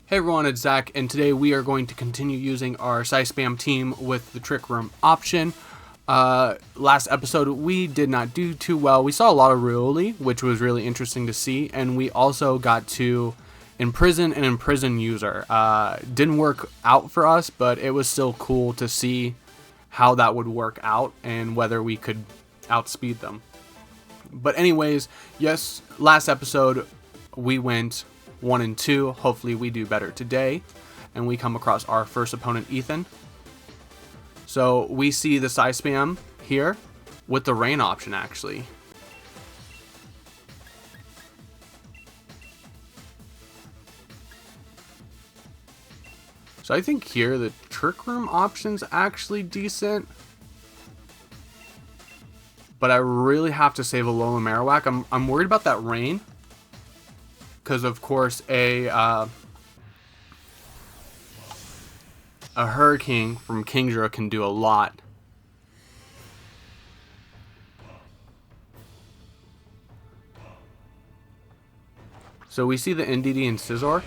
Hey everyone, it's Zach, and today we are going to continue using our Spam team with the Trick Room option. Last episode we did not do too well. We saw a lot of Rillaboom, which was really interesting to see, and we also got to imprison an imprisoned user. Didn't work out for us, but it was still cool to see how that would work out and whether we could outspeed them. But anyways, yes, last episode we went 1 and 2. Hopefully we do better today and we come across our first opponent, Ethan. So we see the Spam here with the rain option actually. So I think here the Trick Room option's actually decent, but I really have to save a low Marowak. I'm worried about that rain, because of course a Hurricane from Kingdra can do a lot. So we see the NDD and Scizor.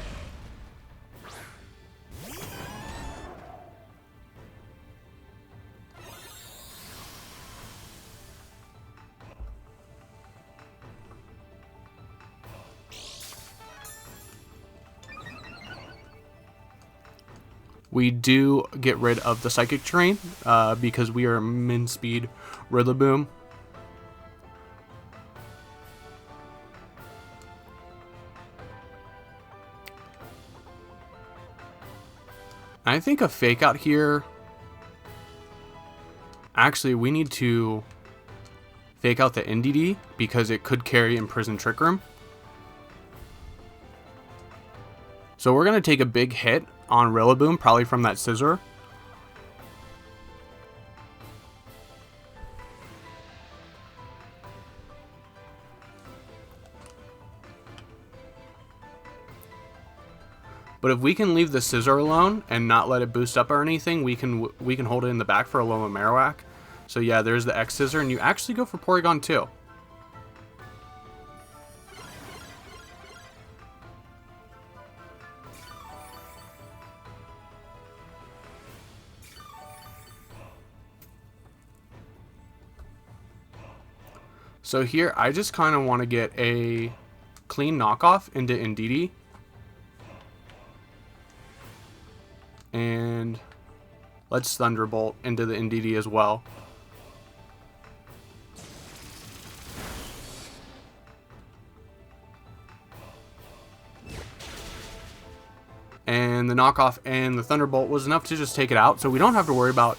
We do get rid of the Psychic Terrain because we are min speed Rillaboom. I think a fake out here. Actually, we need to fake out the NDD because it could carry Imprison Trick Room. So we're going to take a big hit on Rillaboom, probably from that Scizor. But if we can leave the Scizor alone and not let it boost up or anything, we can hold it in the back for a low Marowak. So yeah, there's the X Scizor, and you actually go for Porygon too. So here, I just kind of want to get a clean knockoff into NDD. And let's Thunderbolt into the NDD as well. And the knockoff and the Thunderbolt was enough to just take it out. So we don't have to worry about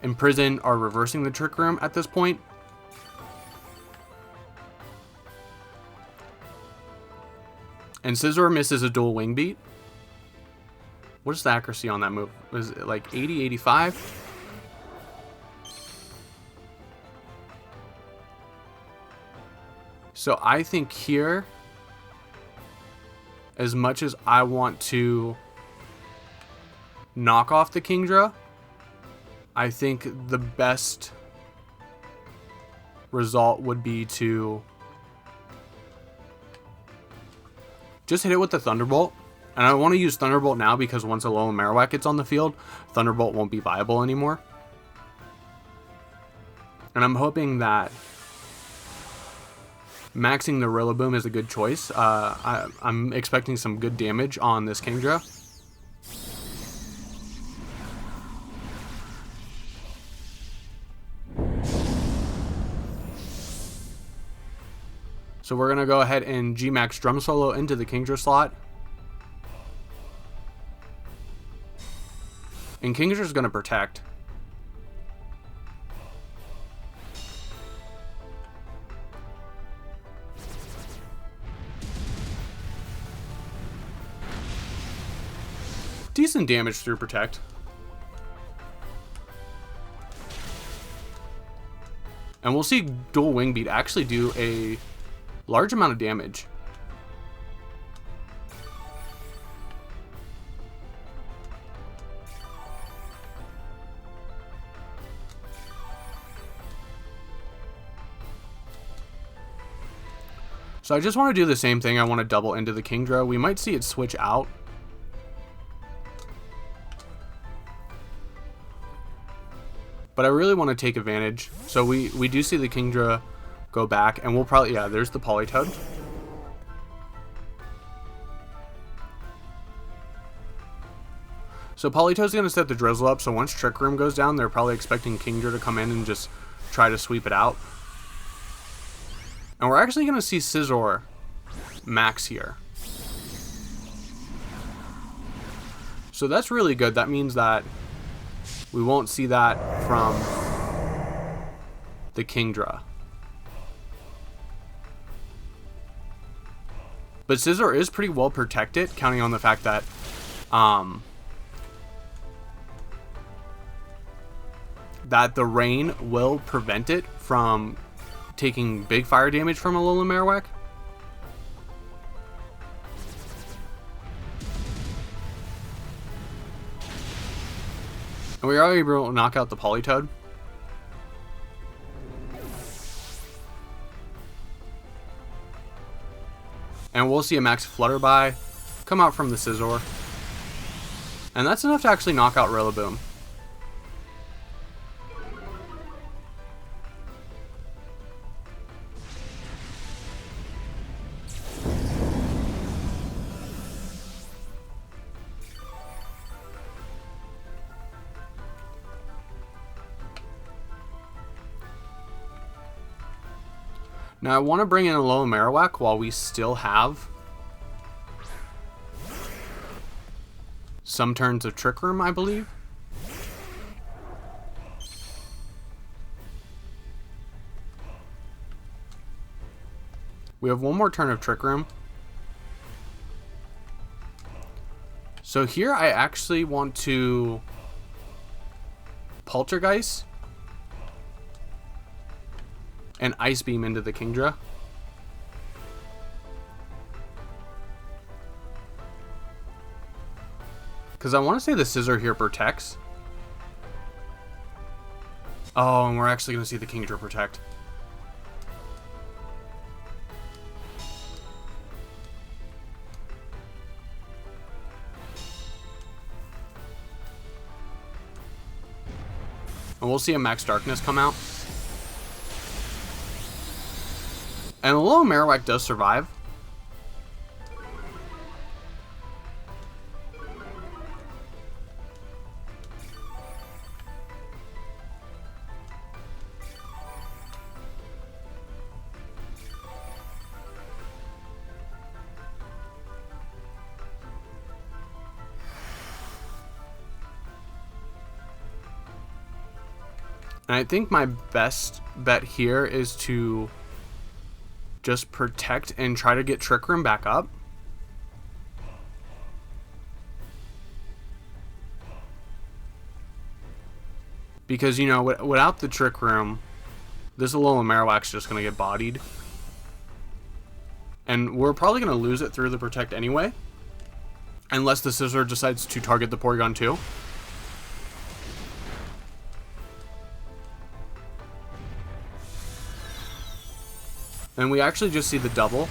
Imprison or reversing the Trick Room at this point. And Scizor misses a dual wing beat. What is the accuracy on that move? Was it like 80, 85? So I think here, as much as I want to knock off the Kingdra, I think the best result would be to just hit it with the Thunderbolt. And I want to use Thunderbolt now because once a low Marowak gets on the field, Thunderbolt won't be viable anymore. And I'm hoping that maxing the Rillaboom is a good choice. I'm expecting some good damage on this Kingdra. So we're going to go ahead and G-Max Drum Solo into the Kingdra slot. And Kingdra's going to protect. Decent damage through protect. And we'll see dual wing beat actually do a large amount of damage. So I just want to do the same thing. I want to double into the Kingdra. We might see it switch out But I really want to take advantage. So we do see the Kingdra go back, and we'll probably, yeah, there's the Politoed. So Politoed's going to set the Drizzle up, so once Trick Room goes down, they're probably expecting Kingdra to come in and just try to sweep it out. And we're actually going to see Scizor max here. So that's really good. That means that we won't see that from the Kingdra. But Scizor is pretty well protected, counting on the fact that that the rain will prevent it from taking big fire damage from a Alolan Marowak. And we are able to knock out the Politoed. And we'll see a max Flutterby come out from the Scizor. And that's enough to actually knock out Rillaboom. Now I want to bring in a Alolan Marowak while we still have some turns of Trick Room, I believe. We have one more turn of Trick Room. So here I actually want to Poltergeist and Ice Beam into the Kingdra. Because I want to say the Scizor here protects. Oh, and we're actually going to see the Kingdra protect. And we'll see a Max Darkness come out. And the Alolan Marowak does survive. And I think my best bet here is to just protect and try to get Trick Room back up. Because, you know, without the Trick Room, this Alolan Marowak's just going to get bodied. And we're probably going to lose it through the Protect anyway. Unless the Scizor decides to target the Porygon too. And we actually just see the double,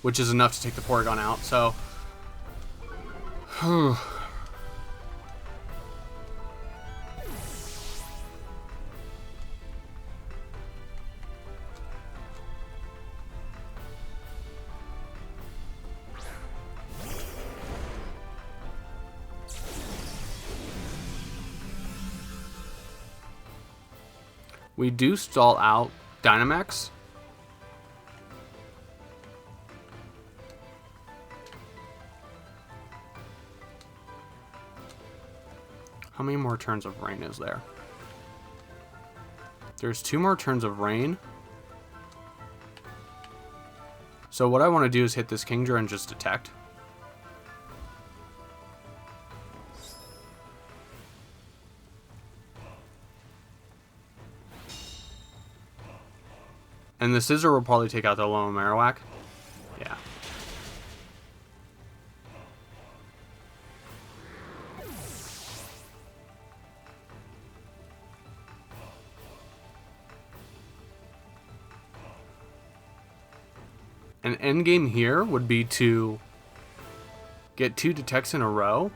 which is enough to take the Porygon out, so... We do stall out Dynamax. How many more turns of rain is there? There's 2 more turns of rain. So what I want to do is hit this Kingdra and just detect. And the Scizor will probably take out the Alolan Marowak. Yeah. An endgame here would be to get 2 detects in a row.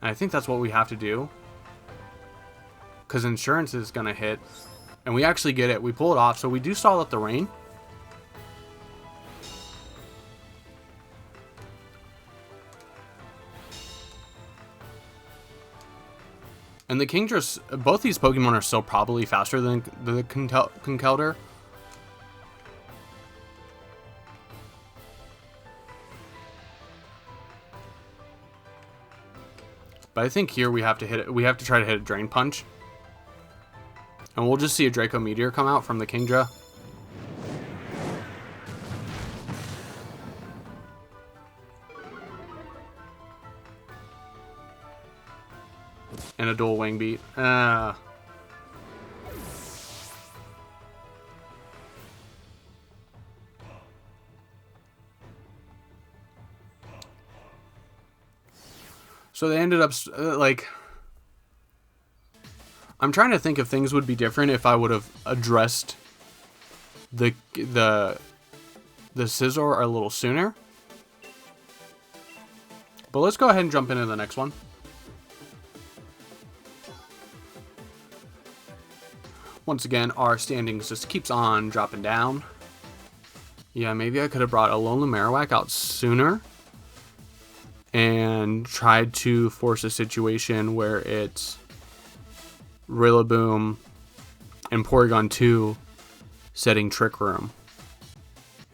And I think that's what we have to do. Because insurance is going to hit. And we actually get it. We pull it off. So we do stall out the rain. And the Kingdra, both these Pokemon are still probably faster than the Conkeldurr. But I think here we have to hit it. We have to try to hit a Drain Punch. And we'll just see a Draco Meteor come out from the Kingdra. And a dual Wing Beat. So they ended up like, I'm trying to think if things would be different if I would have addressed the Scizor a little sooner. But let's go ahead and jump into the next one. Once again, our standings just keeps on dropping down. Yeah, maybe I could have brought a Alolan Marowak out sooner and tried to force a situation where it's Rillaboom and Porygon 2 setting Trick Room.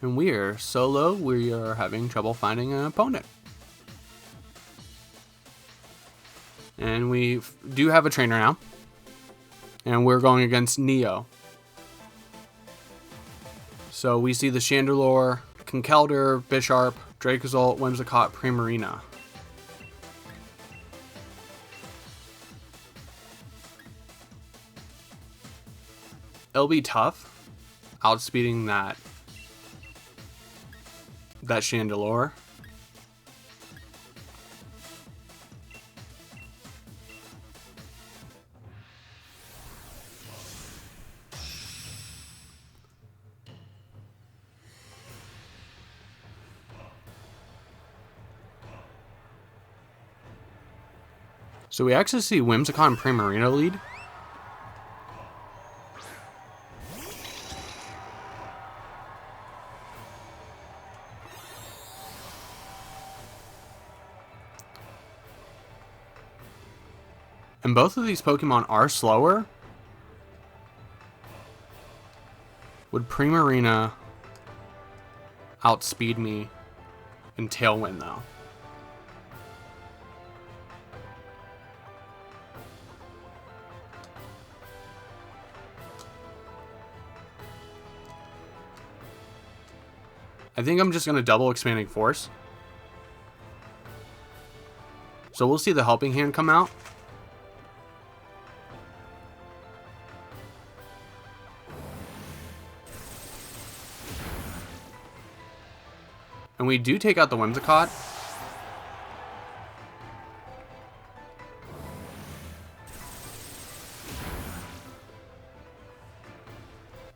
And we are solo. We are having trouble finding an opponent. And we do have a trainer now. And we're going against Neo. So we see the Chandelure, Conkeldurr, Bisharp, Dracozolt, Whimsicott, Primarina. It'll be tough outspeeding that Chandelure. So we actually see Whimsicott and Primarina lead. And both of these Pokemon are slower. Would Primarina outspeed me in Tailwind though? I think I'm just going to double Expanding Force. So we'll see the Helping Hand come out. And we do take out the Whimsicott.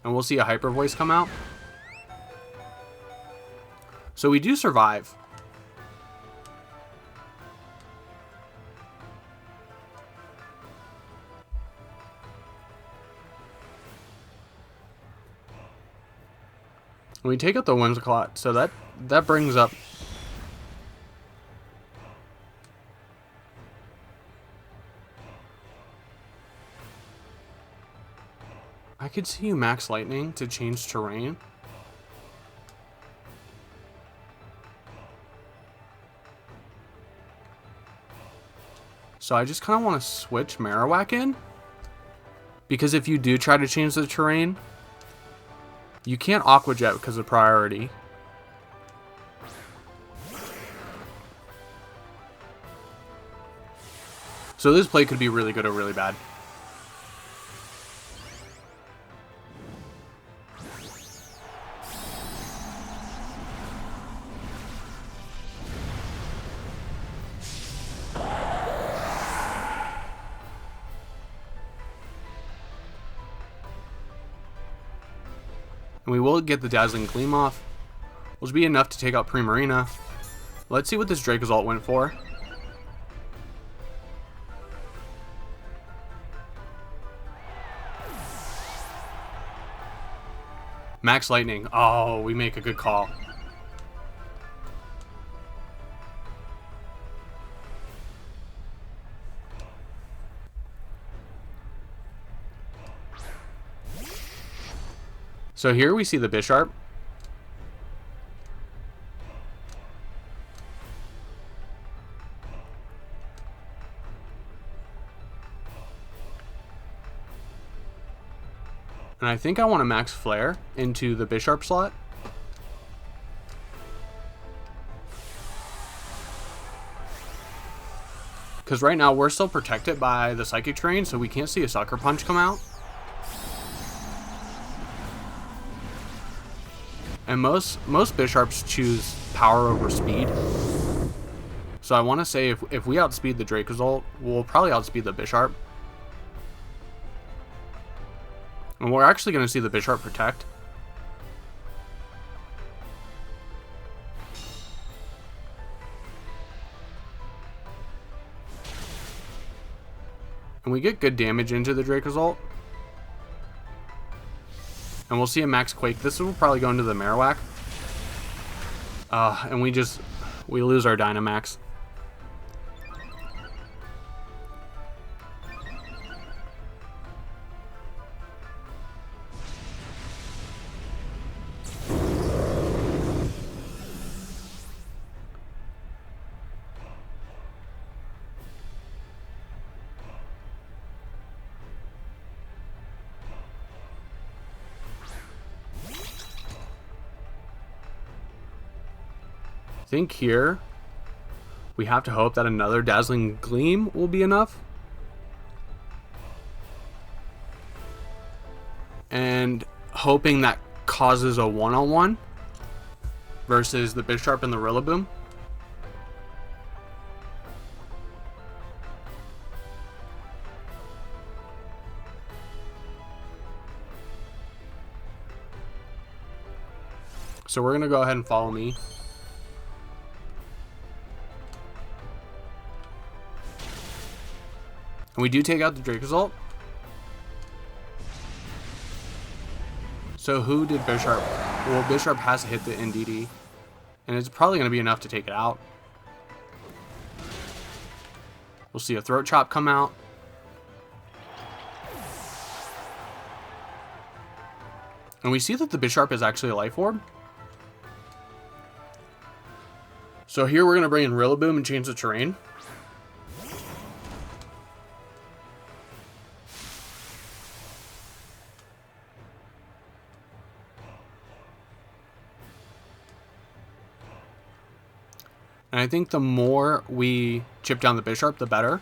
And we'll see a Hyper Voice come out. So we do survive. And we take out the Whimsicott, so that brings up I could see you Max Lightning to change terrain. So I just kind of want to switch Marowak in. Because if you do try to change the terrain, you can't Aqua Jet because of priority. So this play could be really good or really bad. And we will get the Dazzling Gleam off, which will be enough to take out Primarina. Let's see what this Dracozolt went for. Max Lightning. Oh, we make a good call. So here we see the Bisharp. And I think I want to max Flare into the Bisharp slot. Because right now we're still protected by the Psychic Terrain, so we can't see a Sucker Punch come out. And most Bisharps choose power over speed. So I want to say if we outspeed the Dracozolt, we'll probably outspeed the Bisharp. And we're actually going to see the Bisharp protect. And we get good damage into the Dracozolt. And we'll see a max Quake. This will probably go into the Marowak. And we lose our Dynamax. I think here we have to hope that another Dazzling Gleam will be enough. And hoping that causes a one-on-one versus the Bisharp and the Rillaboom. So we're going to go ahead and follow me. And we do take out the Dracozolt. So who did Bisharp? Well, Bisharp has to hit the NDD. And it's probably going to be enough to take it out. We'll see a Throat Chop come out. And we see that the Bisharp is actually a Life Orb. So here we're going to bring in Rillaboom and change the terrain. And I think the more we chip down the Bisharp, the better.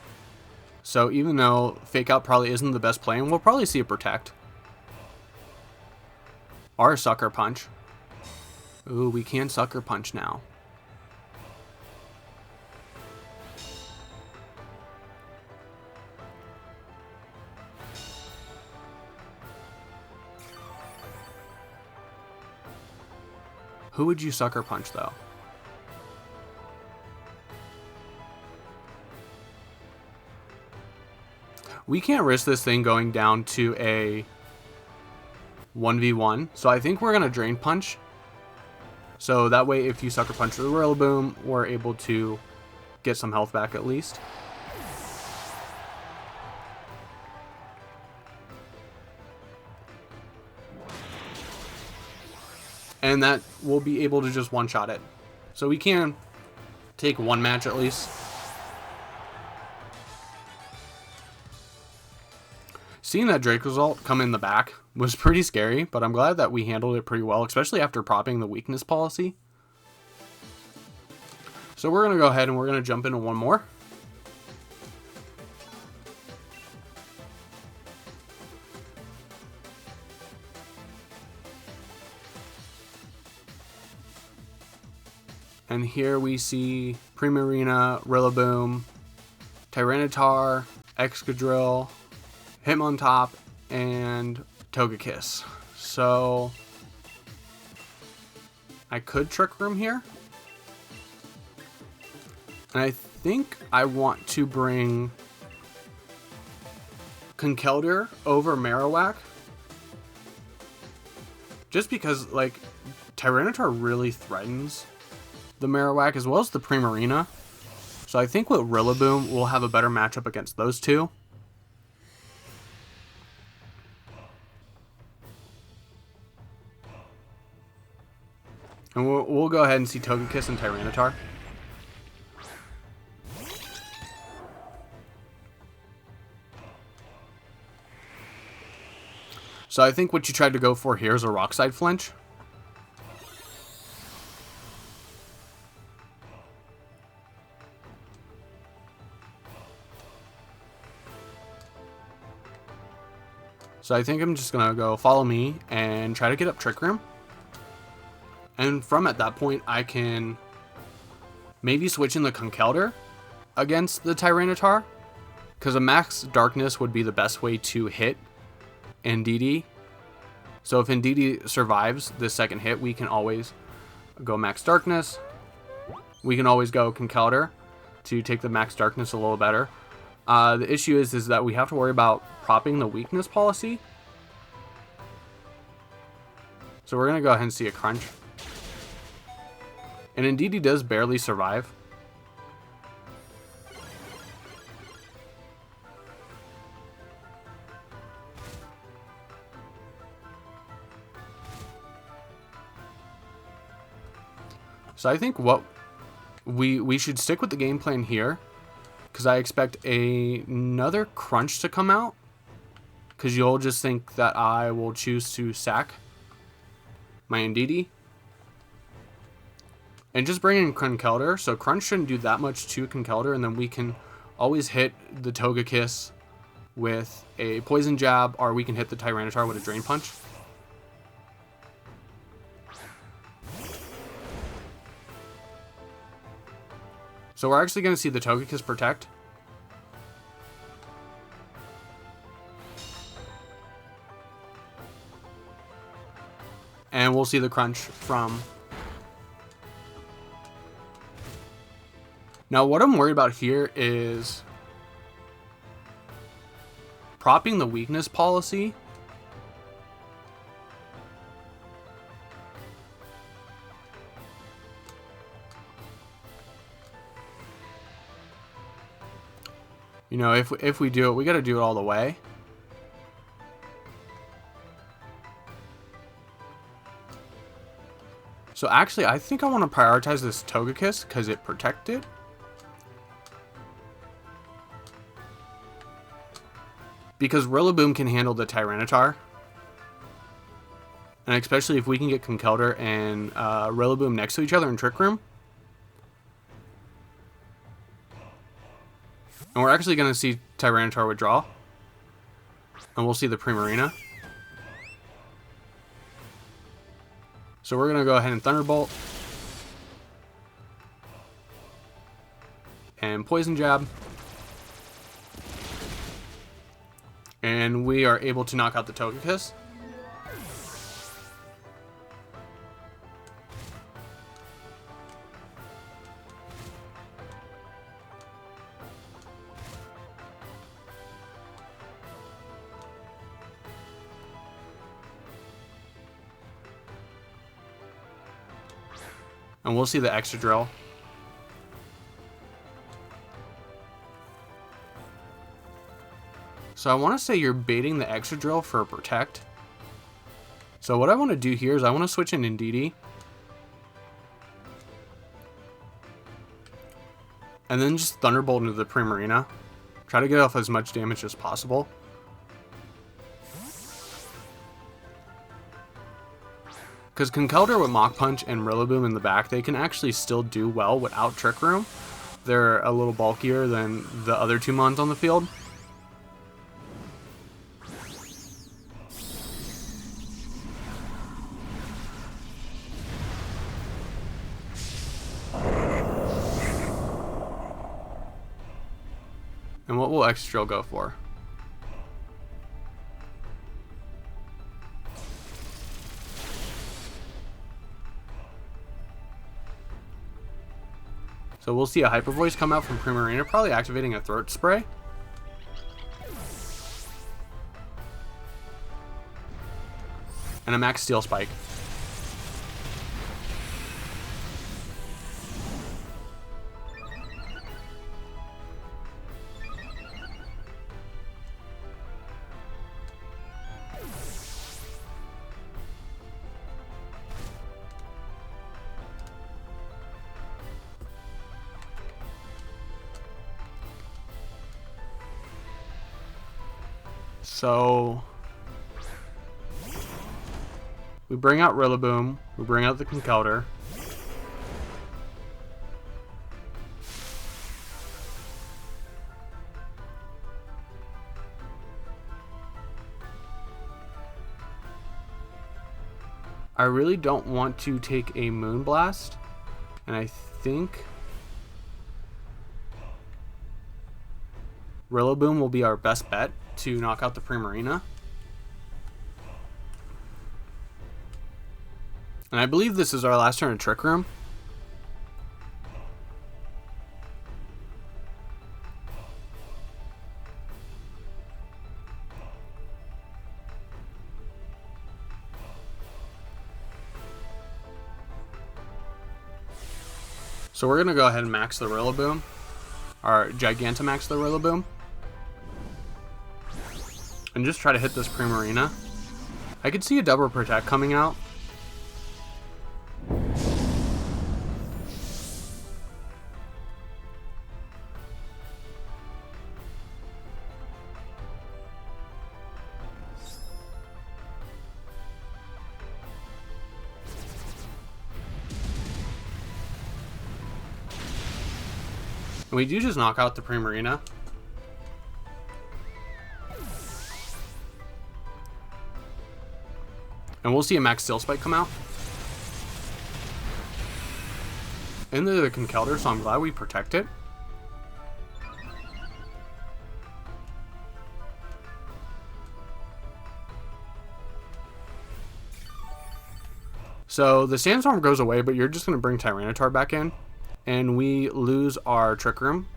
So even though Fake Out probably isn't the best play, we'll probably see a Protect. Or a Sucker Punch. Ooh, we can Sucker Punch now. Who would you Sucker Punch though? We can't risk this thing going down to a 1v1. So I think we're going to Drain Punch. So that way if you Sucker Punch the Rillaboom, we're able to get some health back at least. And that we'll be able to just one-shot it. So we can take one match at least. Seeing that Dracozolt come in the back was pretty scary, but I'm glad that we handled it pretty well, especially after propping the weakness policy. So we're going to go ahead and we're going to jump into one more. And here we see Primarina, Rillaboom, Tyranitar, Excadrill, Hitmontop, and Togekiss. So I could Trick Room here. And I think I want to bring Conkeldurr over Marowak. Just because, like, Tyranitar really threatens the Marowak as well as the Primarina. So I think with Rillaboom, we'll have a better matchup against those two. And we'll go ahead and see Togekiss and Tyranitar. So I think what you tried to go for here is a Rock Slide flinch. So I think I'm just going to go Follow Me and try to get up Trick Room. And from at that point, I can maybe switch in the Conkeldurr against the Tyranitar. Because a Max Darkness would be the best way to hit Indeedee. So if Indeedee survives this second hit, we can always go Max Darkness. We can always go Conkeldurr to take the Max Darkness a little better. The issue is that we have to worry about propping the weakness policy. So we're going to go ahead and see a Crunch. And Indeedee does barely survive. So I think what we should stick with the game plan here, because I expect another Crunch to come out, because you'll just think that I will choose to sack my Indeedee. And just bring in Conkeldurr, so Crunch shouldn't do that much to Conkeldurr, and then we can always hit the Togekiss with a Poison Jab, or we can hit the Tyranitar with a Drain Punch. So we're actually going to see the Togekiss protect. And we'll see the Crunch from... Now what I'm worried about here is propping the weakness policy. You know, if we do it, we got to do it all the way. So actually, I think I want to prioritize this Togekiss because it protected. Because Rillaboom can handle the Tyranitar. And especially if we can get Conkeldurr and Rillaboom next to each other in Trick Room. And we're actually going to see Tyranitar withdraw. And we'll see the Primarina. So we're going to go ahead and Thunderbolt. And Poison Jab. And we are able to knock out the Togekiss. And we'll see the Extra Drill. So I want to say you're baiting the Extra Drill for Protect. So what I want to do here is I want to switch in Indeedee. And then just Thunderbolt into the Primarina. Try to get off as much damage as possible. Because Conkeldurr with Mach Punch and Rillaboom in the back, they can actually still do well without Trick Room. They're a little bulkier than the other two Mons on the field. And what will Extra Drill go for? So we'll see a Hyper Voice come out from Primarina, probably activating a Throat Spray. and a max Steel Spike. So we bring out Rillaboom, we bring out the Conkeldurr. I really don't want to take a Moonblast, and I think Rillaboom will be our best bet to knock out the Primarina. And I believe this is our last turn of Trick Room. So we're going to go ahead and max the Rillaboom, or Gigantamax the Rillaboom, and just try to hit this Primarina. I could see a double protect coming out. And we do just knock out the Primarina. And we'll see a max Steel Spike come out. Into the Conkeldurr, so I'm glad we protect it. So the Sandstorm goes away, but you're just going to bring Tyranitar back in. And we lose our Trick Room.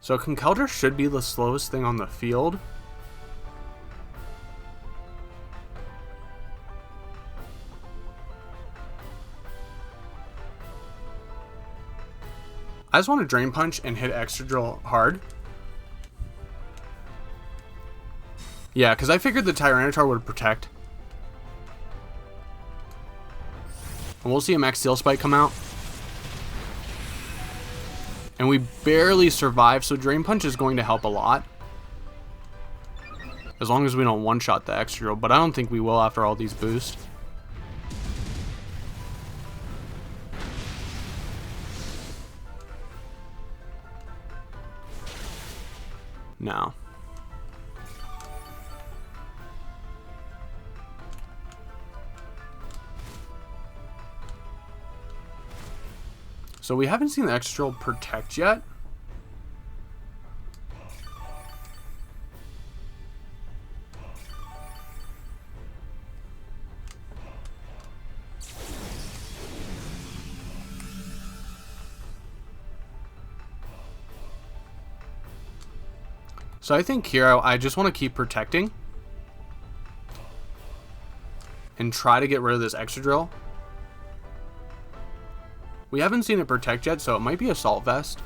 So Conkeldurr should be the slowest thing on the field. I just want to Drain Punch and hit Excadrill hard. Yeah, because I figured the Tyranitar would protect. And we'll see a max Steel Spike come out. And we barely survive, so Drain Punch is going to help a lot. As long as we don't one-shot the Excadrill, but I don't think we will after all these boosts. No. So we haven't seen the Excadrill protect yet. So I think here I just want to keep protecting and try to get rid of this Excadrill. We haven't seen it protect yet, so it might be Assault Vest.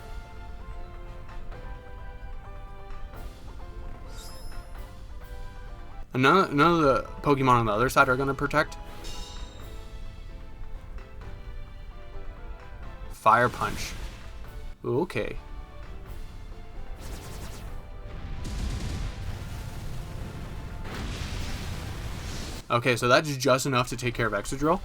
And none of the Pokemon on the other side are going to protect. Fire Punch. Ooh, okay. Okay, so that's just enough to take care of Excadrill.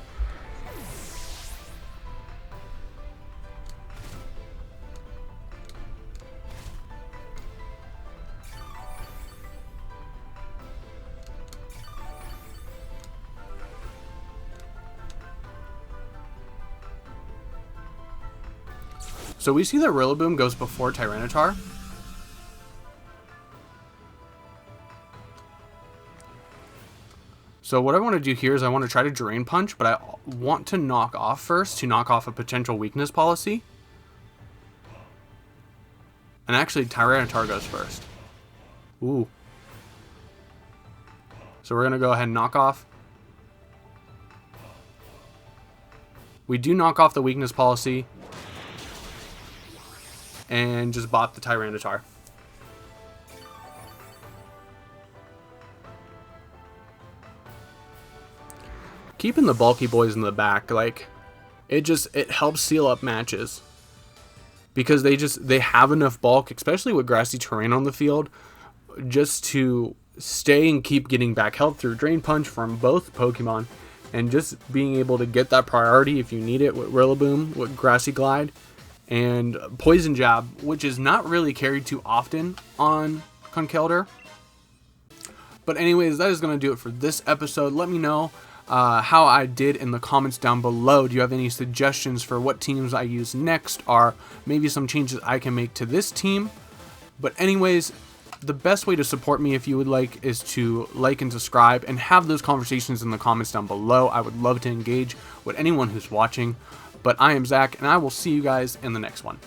So we see that Rillaboom goes before Tyranitar. So what I want to do here is I want to try to Drain Punch, but I want to knock off first to knock off a potential weakness policy. And actually, Tyranitar goes first. Ooh. So we're going to go ahead and knock off. We do knock off the weakness policy. And just bop the Tyranitar. Keeping the bulky boys in the back, like, it helps seal up matches. Because they have enough bulk, especially with grassy terrain on the field, just to stay and keep getting back health through Drain Punch from both Pokemon, and just being able to get that priority if you need it with Rillaboom, with Grassy Glide, and Poison Jab, which is not really carried too often on Conkeldurr. But anyways, that is going to do it for this episode. Let me know how I did in the comments down below. Do you have any suggestions for what teams I use next, or maybe some changes I can make to this team? But anyways, the best way to support me, if you would like, is to like and subscribe and have those conversations in the comments down below. I would love to engage with anyone who's watching. But I am Zach, and I will see you guys in the next one.